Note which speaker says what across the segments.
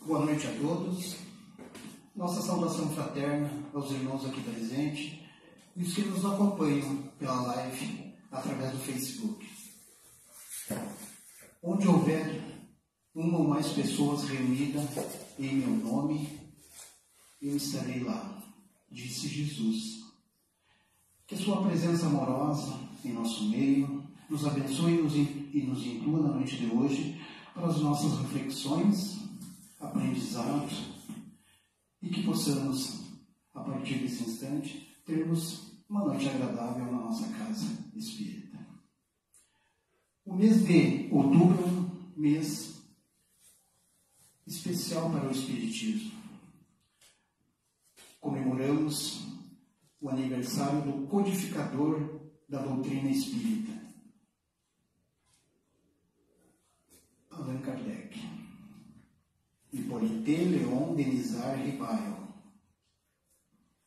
Speaker 1: Boa noite a todos. Nossa saudação fraterna aos irmãos aqui presentes e os que nos acompanham pela live através do Facebook. Onde houver uma ou mais pessoas reunidas em meu nome, eu estarei lá, disse Jesus. Que a sua presença amorosa em nosso meio nos abençoe e nos inclua na noite de hoje para as nossas reflexões, aprendizados, e que possamos, a partir desse instante, termos uma noite agradável na nossa casa espírita. O mês de outubro é um mês especial para o Espiritismo. Comemoramos o aniversário do codificador da doutrina espírita, Allan Kardec. Hippolyte Léon Denisard Ribail,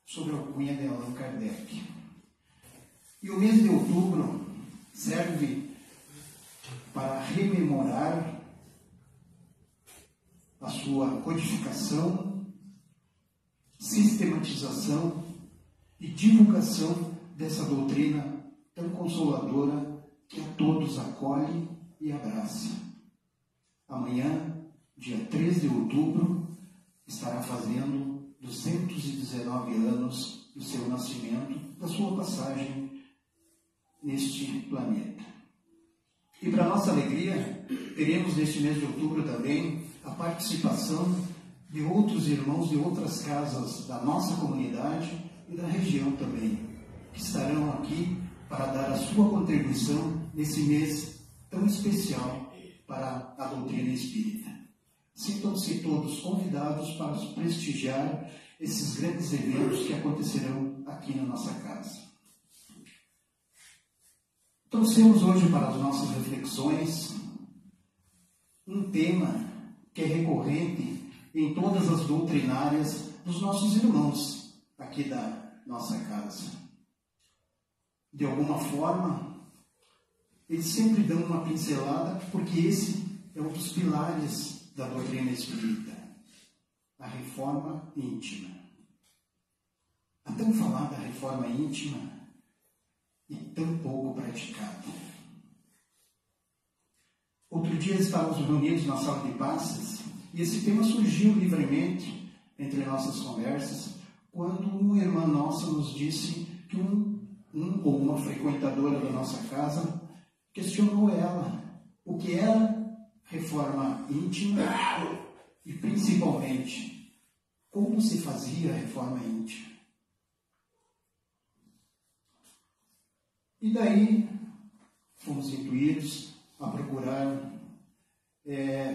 Speaker 1: sob a alcunha de Allan Kardec. E o mês de outubro serve para rememorar a sua codificação, sistematização e divulgação dessa doutrina tão consoladora que a todos acolhe e abraça. Amanhã, dia 3 de outubro, estará fazendo 219 anos do seu nascimento, da sua passagem neste planeta. E para nossa alegria, teremos neste mês de outubro também a participação de outros irmãos de outras casas da nossa comunidade e da região também, que estarão aqui para dar a sua contribuição nesse mês tão especial para a doutrina espírita. Sintam-se todos convidados para prestigiar esses grandes eventos que acontecerão aqui na nossa casa. Trouxemos hoje para as nossas reflexões um tema que é recorrente em todas as doutrinárias dos nossos irmãos aqui da nossa casa. De alguma forma, eles sempre dão uma pincelada, porque esse é um dos pilares da doutrina espírita, a reforma íntima. A tão falada reforma íntima e tão pouco praticada. Outro dia estávamos reunidos na sala de passes e esse tema surgiu livremente entre nossas conversas quando uma irmã nossa nos disse que um ou uma frequentadora da nossa casa questionou ela o que era reforma íntima e, principalmente, como se fazia a reforma íntima. E daí fomos intuídos a procurar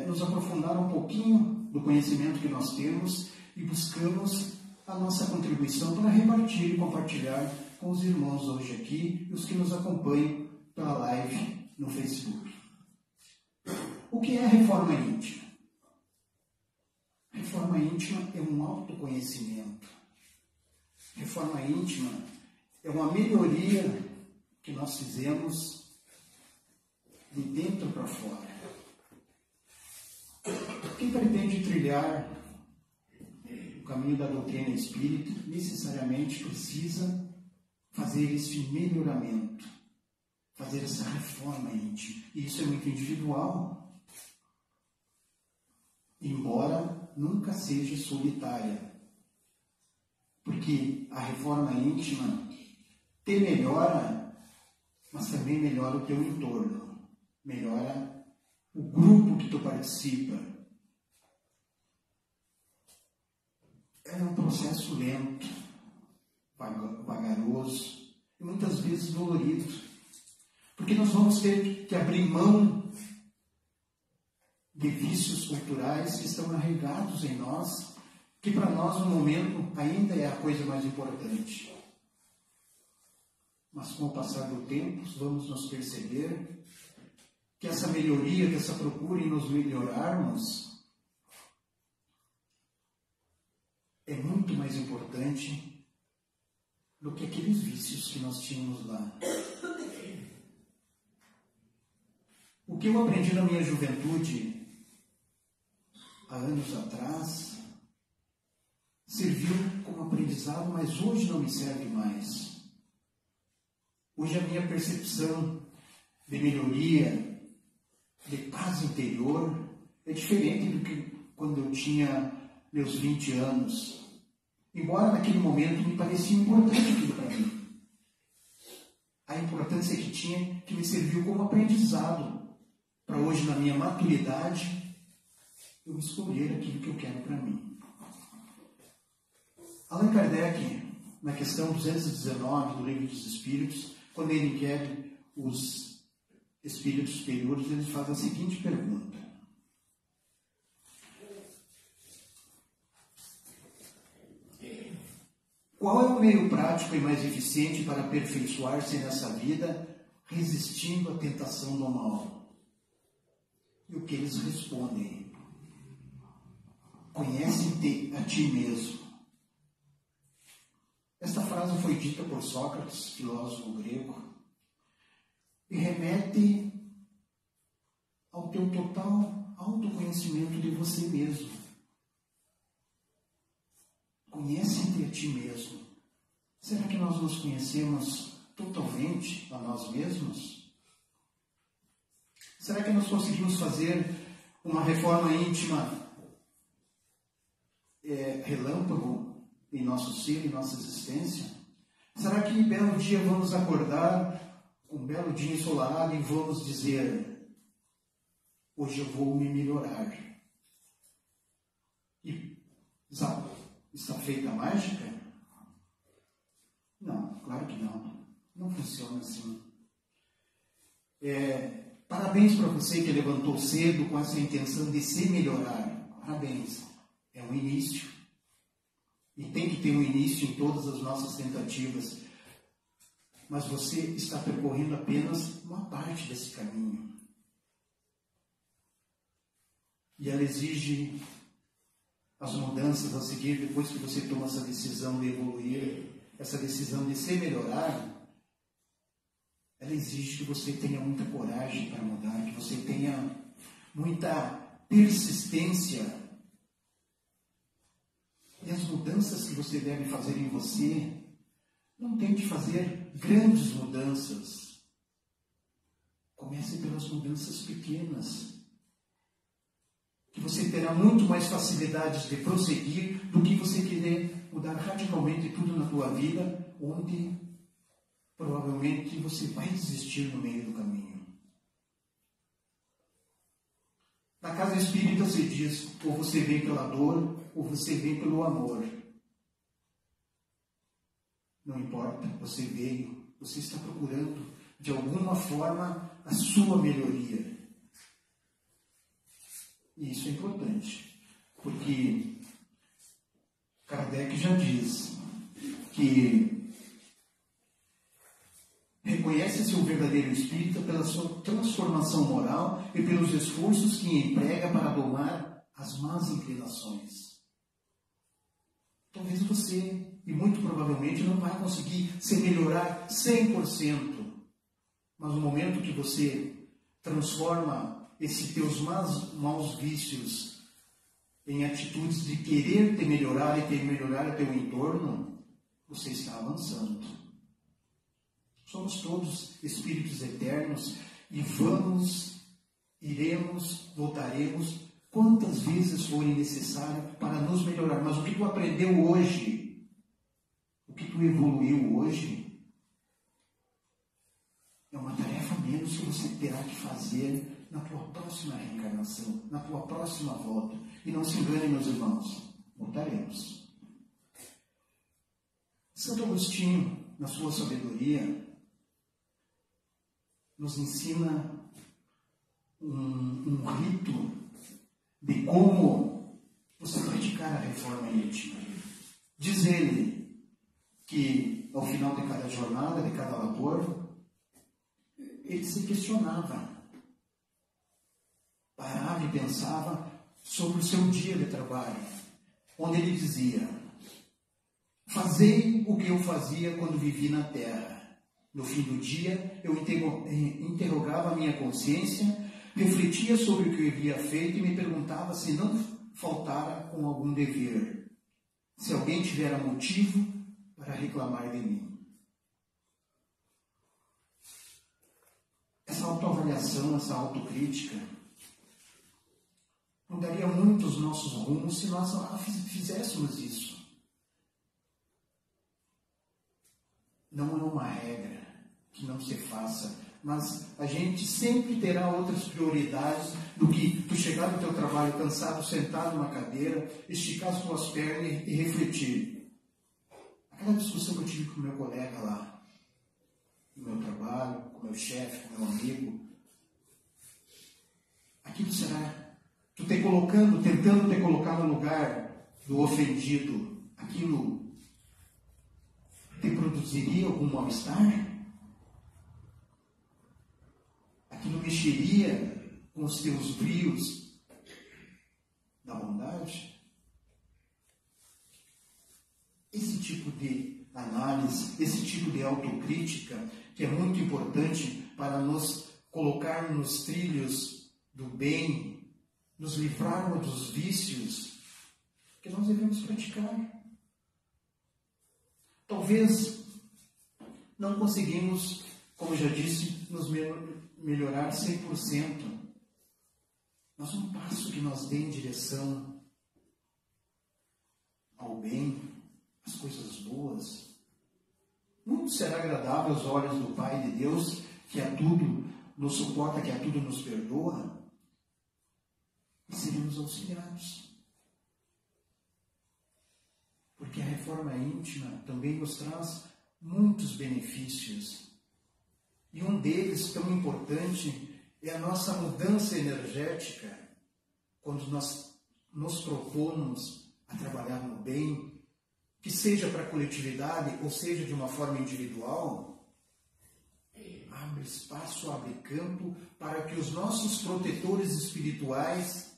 Speaker 1: nos aprofundar um pouquinho do conhecimento que nós temos e buscamos a nossa contribuição para repartir e compartilhar com os irmãos hoje aqui e os que nos acompanham pela live no Facebook. O que é reforma íntima? Reforma íntima é um autoconhecimento. Reforma íntima é uma melhoria que nós fizemos de dentro para fora. Quem pretende trilhar o caminho da doutrina espírita necessariamente precisa fazer esse melhoramento, fazer essa reforma íntima. E isso é muito individual, embora nunca seja solitária. Porque a reforma íntima te melhora, mas também melhora o teu entorno, melhora o grupo que tu participa. É um processo lento, vagaroso e muitas vezes dolorido, porque nós vamos ter que abrir mão de vícios culturais que estão arraigados em nós, que para nós no momento ainda é a coisa mais importante. Mas com o passar do tempo, vamos nos perceber que essa melhoria, que essa procura em nos melhorarmos é muito mais importante do que aqueles vícios que nós tínhamos lá. O que eu aprendi na minha juventude há anos atrás, serviu como aprendizado, mas hoje não me serve mais. Hoje a minha percepção de melhoria, de paz interior, é diferente do que quando eu tinha meus 20 anos. Embora naquele momento me parecia importante aquilo para mim. A importância que tinha, que me serviu como aprendizado, para hoje, na minha maturidade, eu escolher aquilo que eu quero para mim. Allan Kardec, na questão 219 do Livro dos Espíritos, quando ele inquere os espíritos superiores, ele faz a seguinte pergunta: qual é o meio prático e mais eficiente para aperfeiçoar-se nessa vida, resistindo à tentação do mal? E o que eles respondem? Conhece-te a ti mesmo. Esta frase foi dita por Sócrates, filósofo grego, e remete ao teu total autoconhecimento de você mesmo. Conhece-te a ti mesmo. Será que nós nos conhecemos totalmente a nós mesmos? Será que nós conseguimos fazer uma reforma íntima relâmpago em nosso ser, em nossa existência? Será que belo dia vamos acordar, um belo dia ensolarado, e vamos dizer: hoje eu vou me melhorar? E está feita a mágica? Não, claro que não. Não funciona assim. Parabéns para você que levantou cedo com essa intenção de se melhorar. Parabéns. É um início. E tem que ter um início em todas as nossas tentativas. Mas você está percorrendo apenas uma parte desse caminho. E ela exige as mudanças a seguir, depois que você toma essa decisão de evoluir, essa decisão de se melhorar. Ela exige que você tenha muita coragem para mudar, que você tenha muita persistência. E as mudanças que você deve fazer em você, não tente fazer grandes mudanças. Comece pelas mudanças pequenas, que você terá muito mais facilidades de prosseguir do que você querer mudar radicalmente tudo na tua vida, onde provavelmente você vai desistir no meio do caminho. Na casa espírita se diz: ou você vem pela dor, ou você vem pelo amor. Não importa, você veio, você está procurando de alguma forma a sua melhoria. E isso é importante, porque Kardec já diz que reconhece-se o verdadeiro espírita pela sua transformação moral e pelos esforços que emprega para domar as más inclinações. Talvez você, e muito provavelmente, não vai conseguir se melhorar 100%, mas no momento que você transforma esses teus maus vícios em atitudes de querer te melhorar e melhorar o teu entorno, você está avançando. Somos todos espíritos eternos e iremos, voltaremos quantas vezes forem necessário para nos melhorar. Mas o que tu aprendeu hoje, o que tu evoluiu hoje, é uma tarefa menos que você terá que fazer na tua próxima reencarnação, na tua próxima volta. E não se engane, meus irmãos, voltaremos. Santo Agostinho, na sua sabedoria, nos ensina um rito de como você praticar a reforma íntima. Diz ele que ao final de cada jornada, de cada labor, ele se questionava, parava e pensava sobre o seu dia de trabalho, onde ele dizia: fazei o que eu fazia quando vivi na terra. No fim do dia, eu interrogava a minha consciência, refletia sobre o que eu havia feito e me perguntava se não faltara com algum dever, se alguém tivera motivo para reclamar de mim. Essa autoavaliação, essa autocrítica, mudaria muito os nossos rumos se nós fizéssemos isso. Não é uma regra que não se faça, mas a gente sempre terá outras prioridades do que tu chegar no teu trabalho cansado, sentado numa cadeira, esticar as tuas pernas e refletir. Aquela discussão que eu tive com o meu colega lá, no meu trabalho, com o meu chefe, com o meu amigo, aquilo será tu tentando te colocar no lugar do ofendido, aquilo te produziria algum mal-estar? Aquilo mexeria com os teus brios da bondade? Esse tipo de análise, esse tipo de autocrítica, que é muito importante para nos colocar nos trilhos do bem, nos livrarmos dos vícios que nós devemos praticar. Talvez não conseguimos, como já disse, nos melhorar 100%. Mas um passo que nos dê em direção ao bem, às coisas boas, muito será agradável aos olhos do Pai de Deus, que a tudo nos suporta, que a tudo nos perdoa, e seremos auxiliados. Porque a reforma íntima também nos traz muitos benefícios. E um deles, tão importante, é a nossa mudança energética. Quando nós nos propomos a trabalhar no bem, que seja para a coletividade ou seja de uma forma individual, abre espaço, abre campo para que os nossos protetores espirituais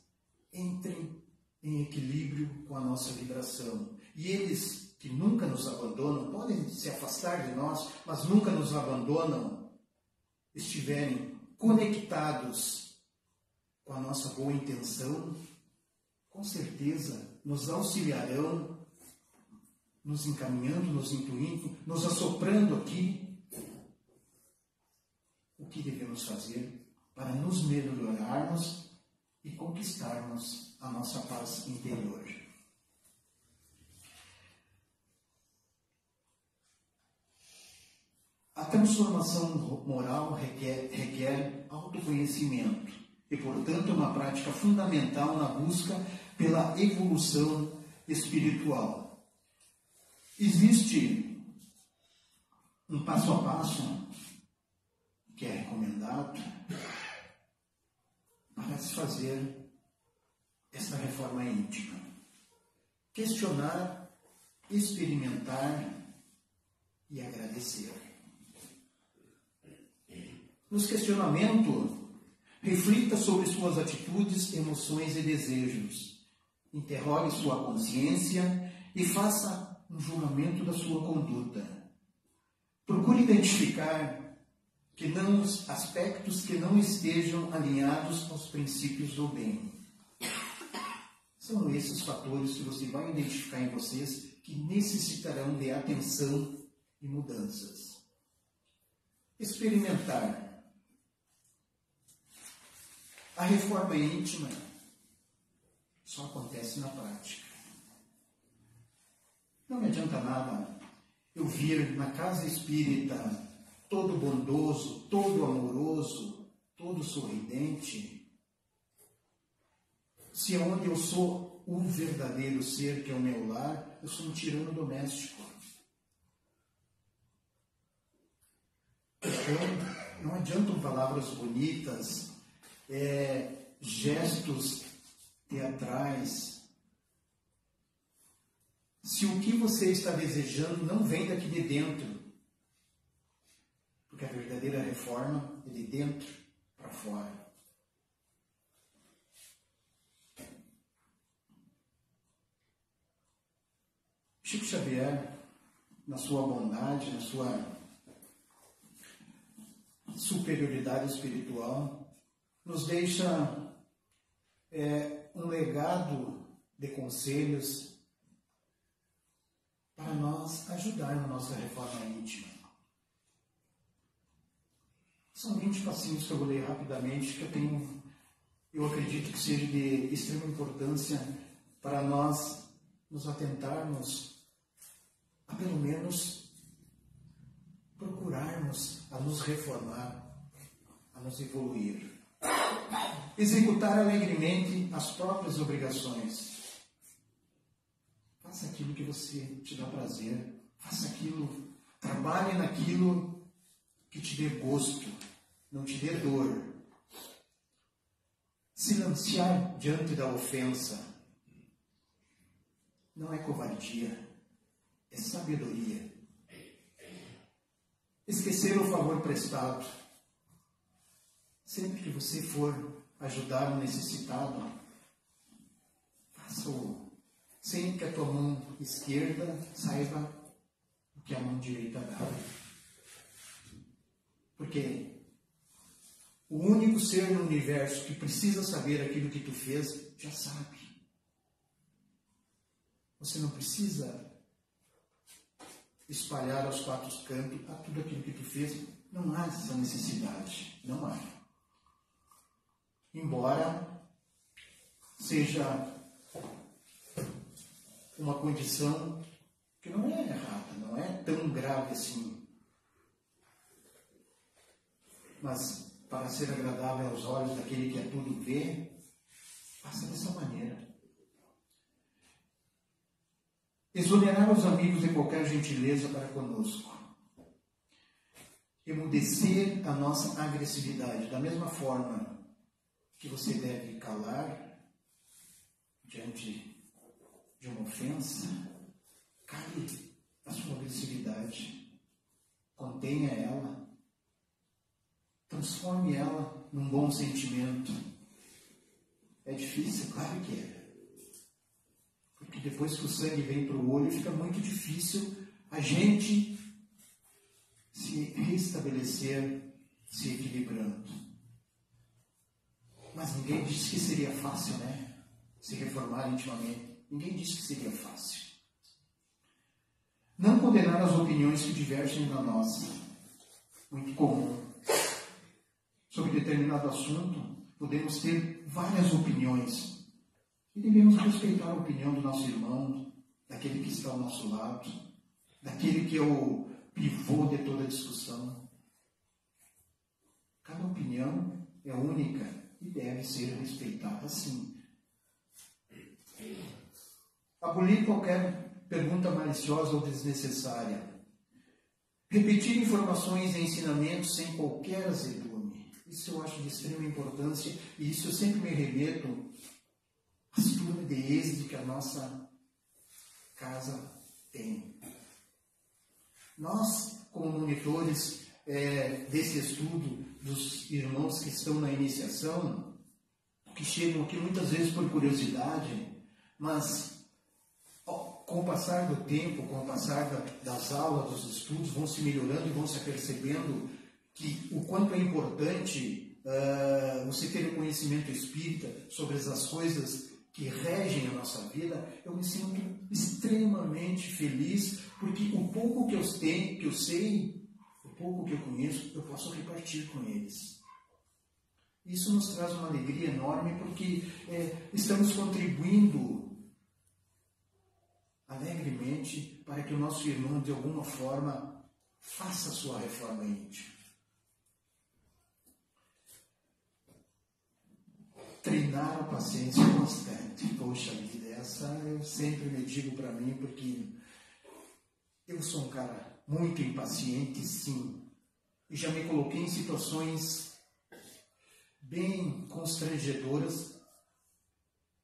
Speaker 1: entrem em equilíbrio com a nossa vibração. E eles que nunca nos abandonam, podem se afastar de nós, mas nunca nos abandonam, estiverem conectados com a nossa boa intenção, com certeza nos auxiliarão, nos encaminhando, nos intuindo, nos assoprando aqui o que devemos fazer para nos melhorarmos e conquistarmos a nossa paz interior. A transformação moral requer autoconhecimento e, portanto, é uma prática fundamental na busca pela evolução espiritual. Existe um passo a passo que é recomendado para se fazer essa reforma íntima. Questionar, experimentar e agradecer. Nos questionamentos, reflita sobre suas atitudes, emoções e desejos. Interrogue sua consciência e faça um julgamento da sua conduta. Procure identificar aspectos que não estejam alinhados aos princípios do bem. São esses fatores que você vai identificar em vocês que necessitarão de atenção e mudanças. Experimentar. A reforma íntima só acontece na prática. Não me adianta nada eu vir na casa espírita todo bondoso, todo amoroso, todo sorridente, se onde eu sou o verdadeiro ser, que é o meu lar, eu sou um tirano doméstico. Então, não adiantam palavras bonitas, gestos teatrais, se o que você está desejando não vem daqui de dentro. Porque a verdadeira reforma é de dentro para fora. Chico Xavier, na sua bondade, na sua superioridade espiritual, nos deixa um legado dê conselhos para nós ajudar na nossa reforma íntima. São 20 passinhos que eu vou ler rapidamente, que eu acredito que seja de extrema importância para nós nos atentarmos a pelo menos procurarmos a nos reformar, a nos evoluir. Executar alegremente as próprias obrigações. Faça aquilo que você te dá prazer. Faça aquilo, trabalhe naquilo que te dê gosto, não te dê dor. Silenciar diante da ofensa não é covardia, é sabedoria. Esquecer o favor prestado. Sempre que você for ajudar o necessitado, faça-o sem que a tua mão esquerda saiba o que a mão direita dá. Porque o único ser no universo que precisa saber aquilo que tu fez, já sabe. Você não precisa espalhar aos quatro cantos tudo aquilo que tu fez. Não há essa necessidade. Não há. Embora seja uma condição que não é errada, não é tão grave assim. Mas para ser agradável aos olhos daquele que a tudo vê, faça dessa maneira. Exonerar os amigos de qualquer gentileza para conosco. Emudecer a nossa agressividade. Da mesma forma que você deve calar diante de uma ofensa, cale a sua agressividade. Contenha ela. Transforme ela num bom sentimento. É difícil? Claro que é. Porque depois que o sangue vem para o olho, fica muito difícil a gente se restabelecer, se equilibrando. Mas ninguém disse que seria fácil, né? Se reformar intimamente. Ninguém disse que seria fácil. Não condenar as opiniões que divergem da nossa. Muito comum. Sobre determinado assunto, podemos ter várias opiniões. E devemos respeitar a opinião do nosso irmão, daquele que está ao nosso lado, daquele que é o pivô de toda a discussão. Cada opinião é única e deve ser respeitada sim. Abolir qualquer pergunta maliciosa ou desnecessária. Repetir informações e ensinamentos sem qualquer azedume. Isso eu acho de extrema importância e isso eu sempre me remeto às turmas de êxito que a nossa casa tem. Nós, como monitores desse estudo dos irmãos que estão na iniciação, que chegam aqui muitas vezes por curiosidade, mas com o passar do tempo, com o passar das aulas, dos estudos, vão se melhorando e vão se apercebendo que o quanto é importante você ter o conhecimento espírita sobre as coisas que regem a nossa vida. Eu me sinto extremamente feliz, porque o pouco que eu sei, o pouco que eu conheço, eu posso repartir com eles. Isso nos traz uma alegria enorme, porque estamos contribuindo alegremente para que o nosso irmão, de alguma forma, faça a sua reforma íntima. Treinar a paciência constante. Poxa vida, essa eu sempre me digo para mim, porque eu sou um cara muito impaciente, sim. E já me coloquei em situações bem constrangedoras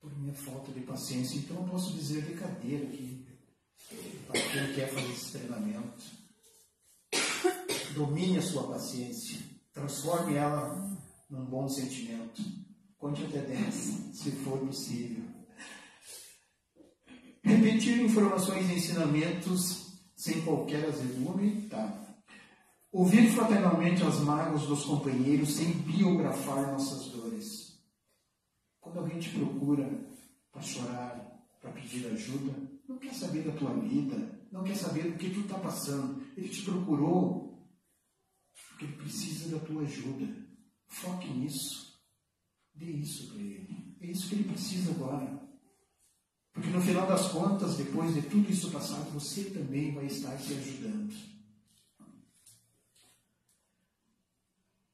Speaker 1: por minha falta de paciência. Então eu posso dizer de cadeira aqui, para quem quer fazer esse treinamento. Domine a sua paciência. Transforme ela num bom sentimento. Conte até 10, se for possível. Repetir informações e ensinamentos sem qualquer azedume. Tá. Ouvir fraternalmente as mágoas dos companheiros sem biografar nossas dores. Quando alguém te procura para chorar, para pedir ajuda, não quer saber da tua vida, não quer saber do que tu está passando. Ele te procurou porque ele precisa da tua ajuda. Foque nisso. Dê isso para ele. É isso que ele precisa agora. Porque no final das contas, depois de tudo isso passado, você também vai estar se ajudando.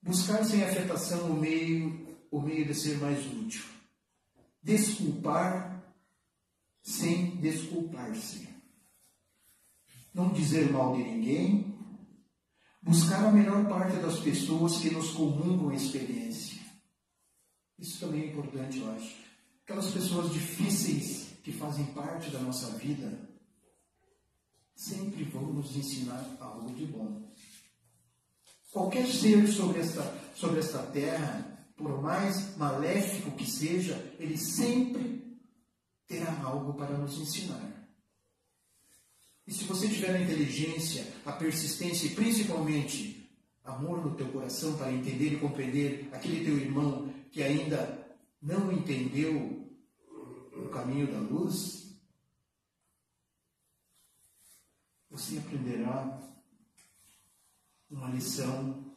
Speaker 1: Buscar sem afetação o meio de ser mais útil. Desculpar sem desculpar-se. Não dizer mal de ninguém. Buscar a melhor parte das pessoas que nos comungam a experiência. Isso também é importante, eu acho. Aquelas pessoas difíceis que fazem parte da nossa vida sempre vão nos ensinar algo de bom. Qualquer ser sobre esta terra, por mais maléfico que seja, ele sempre terá algo para nos ensinar. E se você tiver a inteligência, a persistência e principalmente amor no teu coração para entender e compreender aquele teu irmão que ainda não entendeu o caminho da luz, você aprenderá uma lição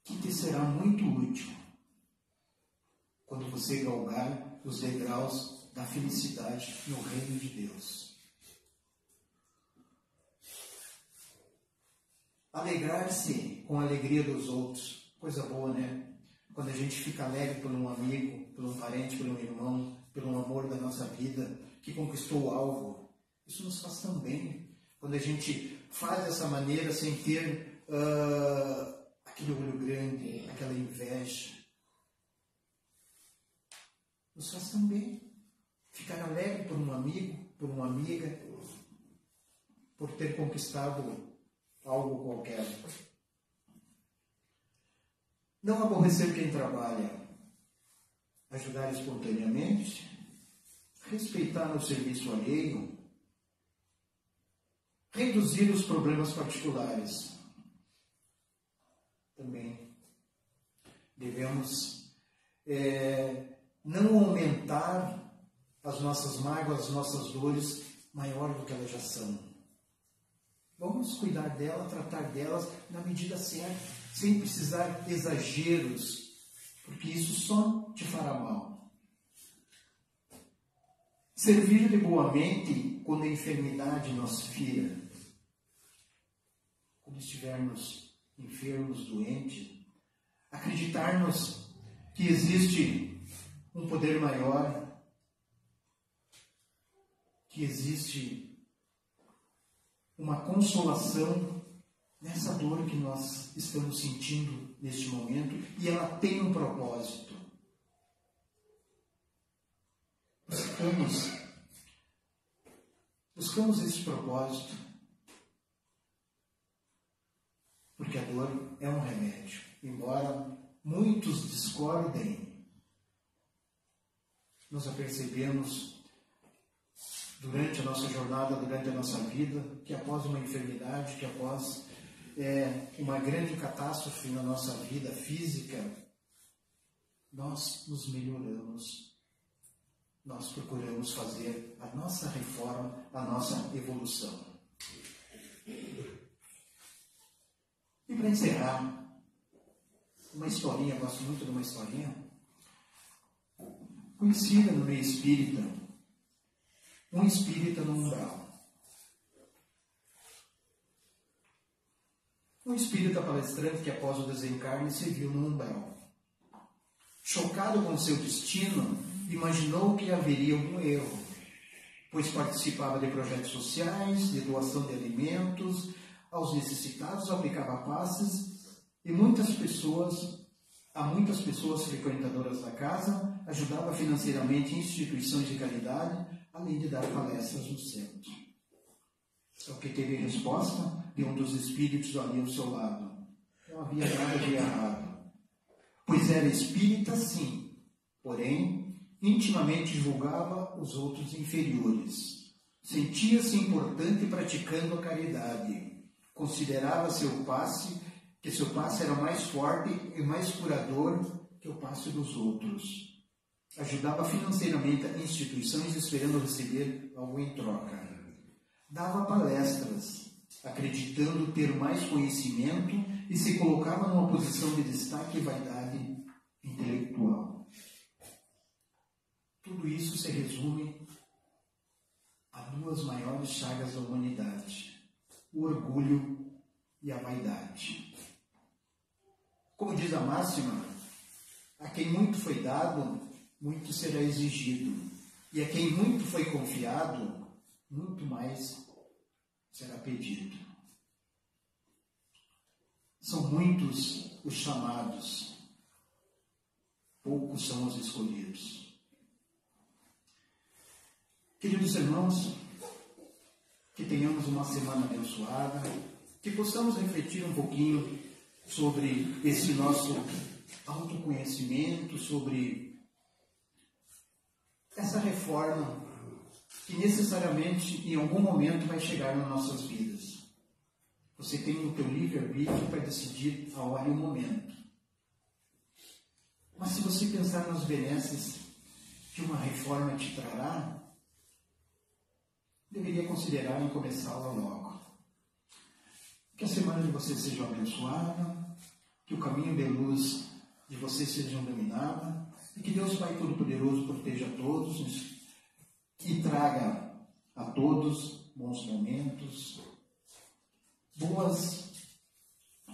Speaker 1: que te será muito útil quando você galgar os degraus da felicidade no reino de Deus. Alegrar-se com a alegria dos outros, coisa boa, né? Quando a gente fica alegre por um amigo, por um parente, por um irmão, pelo amor da nossa vida, que conquistou algo, isso nos faz tão bem. Quando a gente faz dessa maneira sem ter aquele olho grande, aquela inveja, nos faz tão bem. Ficar alegre por um amigo, por uma amiga, por ter conquistado algo qualquer. Não aborrecer quem trabalha, ajudar espontaneamente, respeitar o serviço alheio, reduzir os problemas particulares. Também devemos não aumentar as nossas mágoas, as nossas dores maior do que elas já são. Vamos cuidar dela, tratar delas na medida certa, sem precisar exageros, porque isso só te fará mal. Servir de boa mente quando a enfermidade nos fira. Quando estivermos enfermos, doentes, acreditarmos que existe um poder maior, que existe uma consolação nessa dor que nós estamos sentindo neste momento, e ela tem um propósito. Buscamos esse propósito, porque a dor é um remédio. Embora muitos discordem, nós apercebemos durante a nossa jornada, durante a nossa vida, que após uma enfermidade, que após uma grande catástrofe na nossa vida física, nós nos melhoramos. Nós procuramos fazer a nossa reforma, a nossa evolução. E para encerrar, uma historinha, eu gosto muito de uma historinha, conhecida no meio espírita, um espírita no umbral. Um espírita palestrante que após o desencarne se viu no umbral. Chocado com seu destino, imaginou que haveria algum erro, pois participava de projetos sociais, de doação de alimentos aos necessitados, aplicava passes, e a muitas pessoas frequentadoras da casa, ajudava financeiramente instituições de caridade, além de dar palestras no centro. Só que teve resposta de um dos espíritos ali ao seu lado. Não havia nada de errado, pois era espírita sim, porém intimamente julgava os outros inferiores. Sentia-se importante praticando a caridade. Considerava que seu passe era mais forte e mais curador que o passe dos outros. Ajudava financeiramente instituições esperando receber algo em troca. Dava palestras, acreditando ter mais conhecimento e se colocava numa posição de destaque e vaidade intelectual. Tudo isso se resume a duas maiores chagas da humanidade: o orgulho e a vaidade. Como diz a máxima, a quem muito foi dado, muito será exigido. E a quem muito foi confiado, muito mais será pedido. São muitos os chamados, poucos são os escolhidos. Queridos irmãos, que tenhamos uma semana abençoada, que possamos refletir um pouquinho sobre esse nosso autoconhecimento, sobre essa reforma que necessariamente em algum momento vai chegar nas nossas vidas. Você tem o teu livre-arbítrio para decidir a hora e o momento. Mas se você pensar nas benesses que uma reforma te trará, deveria considerar em começá-la logo. Que a semana de você seja abençoada, que o caminho de luz de você seja iluminado, e que Deus Pai Todo-Poderoso proteja a todos e traga a todos bons momentos, boas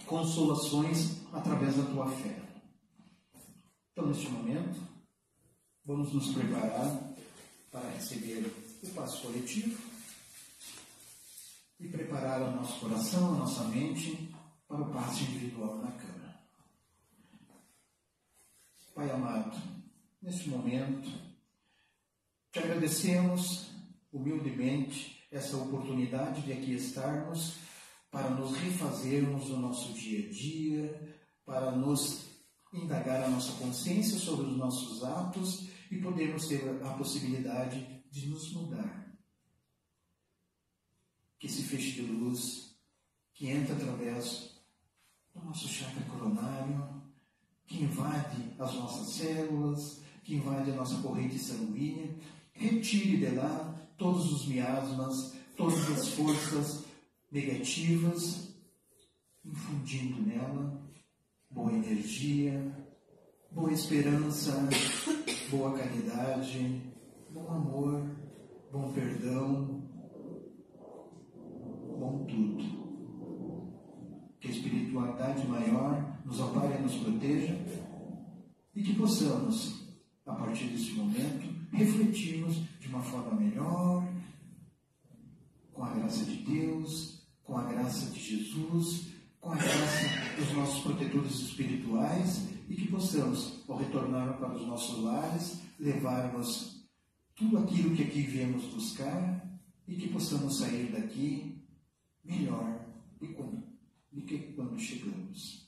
Speaker 1: consolações através da tua fé. Então, neste momento, vamos nos preparar para receber o passo coletivo e preparar o nosso coração, a nossa mente para o passo individual na cama. Pai amado, neste momento, te agradecemos humildemente essa oportunidade de aqui estarmos para nos refazermos no nosso dia a dia, para nos indagar a nossa consciência sobre os nossos atos e podermos ter a possibilidade de nos mudar. Que esse feixe de luz que entra através do nosso chakra coronário, que invade as nossas células, que invade a nossa corrente sanguínea, retire de lá todos os miasmas, todas as forças negativas, infundindo nela boa energia, boa esperança, boa caridade, bom amor, bom perdão, bom tudo. Que a espiritualidade maior nos ampare e nos proteja e que possamos, a partir desse momento, refletirmos de uma forma melhor, com a graça de Deus, com a graça de Jesus, com a graça dos nossos protetores espirituais e que possamos, ao retornar para os nossos lares, levarmos tudo aquilo que aqui viemos buscar e que possamos sair daqui melhor do que quando chegamos.